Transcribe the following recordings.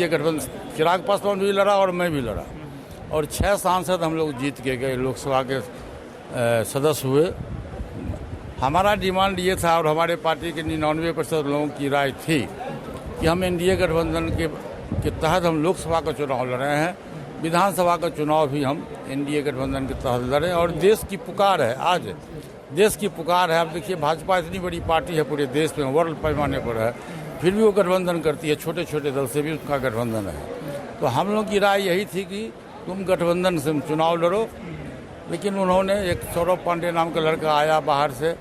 NDA गठबंधन, चिराग पासवान भी लड़ा और मैं भी लड़ा, और 6 सांसद हम लोग जीत के गए, लोकसभा के सदस्य हुए। हमारा डिमांड ये था और हमारे पार्टी के 99% लोगों की राय थी कि हम एनडीए गठबंधन के तहत हम लोकसभा का चुनाव लड़ रहे हैं, विधानसभा का चुनाव भी हम एनडीए गठबंधन के तहत लड़ें। और देश की पुकार है, आज देश की पुकार है। आप देखिए, भाजपा इतनी बड़ी पार्टी है, पूरे देश में वर्ल्ड पैमाने पर है, फिर भी वो गठबंधन करती है, छोटे छोटे दल से भी उसका गठबंधन है। तो हम लोग की राय यही थी कि तुम गठबंधन से चुनाव लड़ो, लेकिन उन्होंने एक सौरभ पांडे नाम का लड़का आया बाहर से,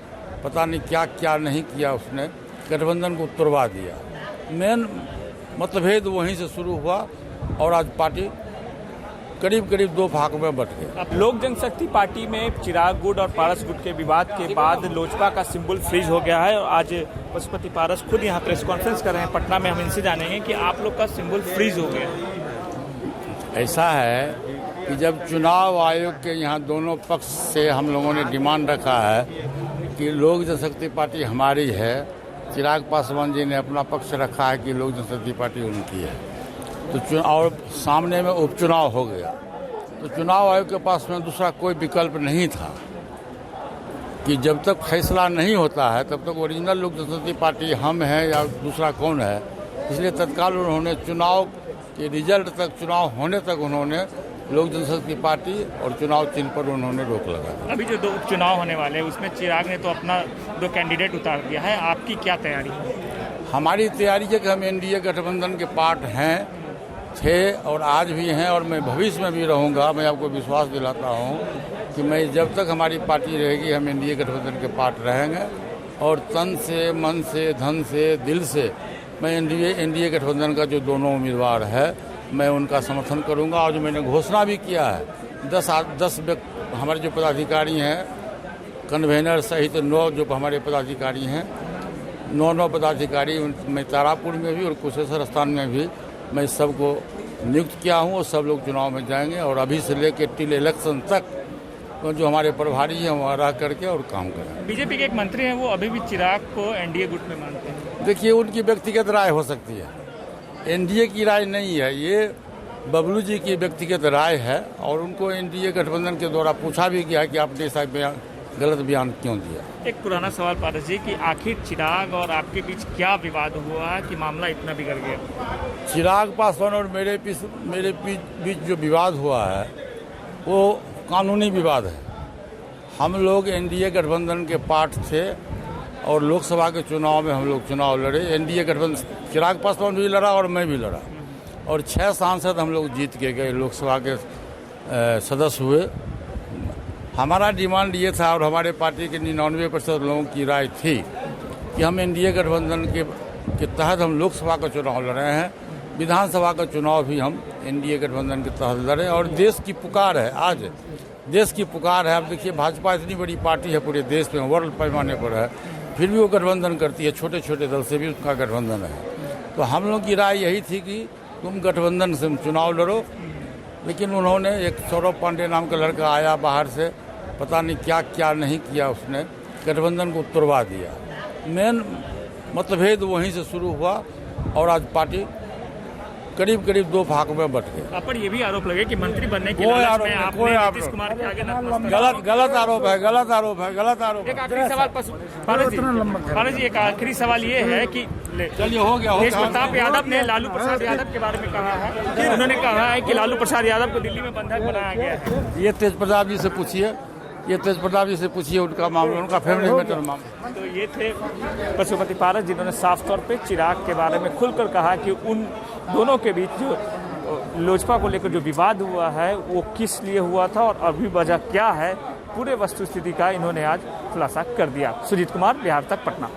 पता नहीं क्या क्या नहीं किया, उसने गठबंधन को तुड़वा दिया। मेन मतभेद वहीं से शुरू हुआ और आज पार्टी करीब करीब 2 भाग में बट गई। अब लोक जनशक्ति पार्टी में चिराग गुट और पारस गुट के विवाद के बाद लोजपा का सिंबल फ्रीज हो गया है और आज पशुपति पारस खुद यहाँ प्रेस कॉन्फ्रेंस कर रहे हैं पटना में। हम इनसे जानेंगे कि आप लोग का सिंबल फ्रीज हो गया। ऐसा है कि जब चुनाव आयोग के यहाँ दोनों पक्ष से हम लोगों ने डिमांड रखा है कि लोक जनशक्ति पार्टी हमारी है, चिराग पासवान जी ने अपना पक्ष रखा है कि लोक जनशक्ति पार्टी उनकी है, तो और सामने में उपचुनाव हो गया, तो चुनाव आयोग के पास में दूसरा कोई विकल्प नहीं था कि जब तक फैसला नहीं होता है तब तक ओरिजिनल लोक जनशक्ति पार्टी हम हैं या दूसरा कौन है। इसलिए तत्काल उन्होंने चुनाव के रिजल्ट तक, चुनाव होने तक उन्होंने लोक जनशक्ति पार्टी और चुनाव चिन्ह पर उन्होंने रोक लगा। अभी जो 2 उपचुनाव होने वाले हैं उसमें चिराग ने तो अपना 2 कैंडिडेट उतार दिया है, आपकी क्या तैयारी है? हमारी तैयारी है कि हम एनडीए गठबंधन के पार्ट हैं, थे और आज भी हैं और मैं भविष्य में भी रहूंगा। मैं आपको विश्वास दिलाता हूं कि मैं जब तक हमारी पार्टी रहेगी हम एनडीए गठबंधन के पार्ट रहेंगे और तन से, मन से, धन से, दिल से मैं एनडीए गठबंधन का जो दोनों उम्मीदवार है मैं उनका समर्थन करूंगा। और जो मैंने घोषणा भी किया है, 10 हमारे जो पदाधिकारी हैं, कन्वेनर सहित 9 जो हमारे पदाधिकारी हैं, 9 पदाधिकारी, मैं तारापुर में भी और कुशेश्वर स्थान में भी मैं सबको नियुक्त किया हूं और सब लोग चुनाव में जाएंगे और अभी से लेकर टिल इलेक्शन तक तो जो हमारे प्रभारी हैं वहाँ रह करके और काम करें। बीजेपी के एक मंत्री हैं, वो अभी भी चिराग को एनडीए गुट में मानते हैं। देखिए, उनकी व्यक्तिगत राय हो सकती है, एनडीए की राय नहीं है, ये बबलू जी की व्यक्तिगत राय है और उनको एनडीए गठबंधन के द्वारा पूछा भी गया कि आपने ऐसा गलत बयान क्यों दिया। एक पुराना सवाल पारस जी कि आखिर चिराग और आपके बीच क्या विवाद हुआ है कि मामला इतना बिगड़ गया? चिराग पासवान और मेरे बीच जो विवाद हुआ है वो कानूनी विवाद है। हम लोग एनडीए गठबंधन के पार्ट थे और लोकसभा के चुनाव में हम लोग चुनाव लड़े। एनडीए गठबंधन, चिराग पासवान भी लड़ा और मैं भी लड़ा, और 6 सांसद हम लोग जीत के गए, लोकसभा के सदस्य हुए। हमारा डिमांड ये था और हमारे पार्टी के 99% लोगों की राय थी कि हम एनडीए गठबंधन के तहत हम लोकसभा का चुनाव लड़ रहे हैं, विधानसभा का चुनाव भी हम एनडीए गठबंधन के तहत लड़ें। और देश की पुकार है, आज देश की पुकार है। आप देखिए, भाजपा इतनी बड़ी पार्टी है, पूरे देश में वर्ल्ड पैमाने पर है, फिर भी वो गठबंधन करती है, छोटे छोटे दल से भी उसका गठबंधन है। तो हम लोग की राय यही थी कि तुम गठबंधन से चुनाव लड़ो, लेकिन उन्होंने एक सौरभ पांडे नाम का लड़का आया बाहर से, पता नहीं क्या क्या नहीं किया, उसने गठबंधन को तुड़वा दिया। मेन मतभेद वहीं से शुरू हुआ और आज पार्टी करीब करीब 2 भाग में बट गई। आप पर ये भी आरोप लगे कि मंत्री बनने के लालच में आपने नीतीश कुमार के आगे गलत आरोप है, गलत आरोप है, गलत आरोप है। एक आखिरी सवाल पारस जी, एक आखिरी सवाल ये है कि चलिए हो गया। तेज प्रताप यादव ने लालू प्रसाद यादव के बारे में कहा है, उन्होंने कहा है कि लालू प्रसाद यादव को दिल्ली में बंधक बनाया गया है। ये तेज प्रताप जी से पूछिए, उनका मामला, उनका फैमिली मैटर मामला। तो ये थे पशुपति पारस, जिन्होंने साफ तौर पे चिराग के बारे में खुलकर कहा कि उन दोनों के बीच जो लोजपा को लेकर जो विवाद हुआ है वो किस लिए हुआ था और अभी वजह क्या है, पूरे वस्तुस्थिति का इन्होंने आज खुलासा कर दिया। सुजीत कुमार, बिहार तक, पटना।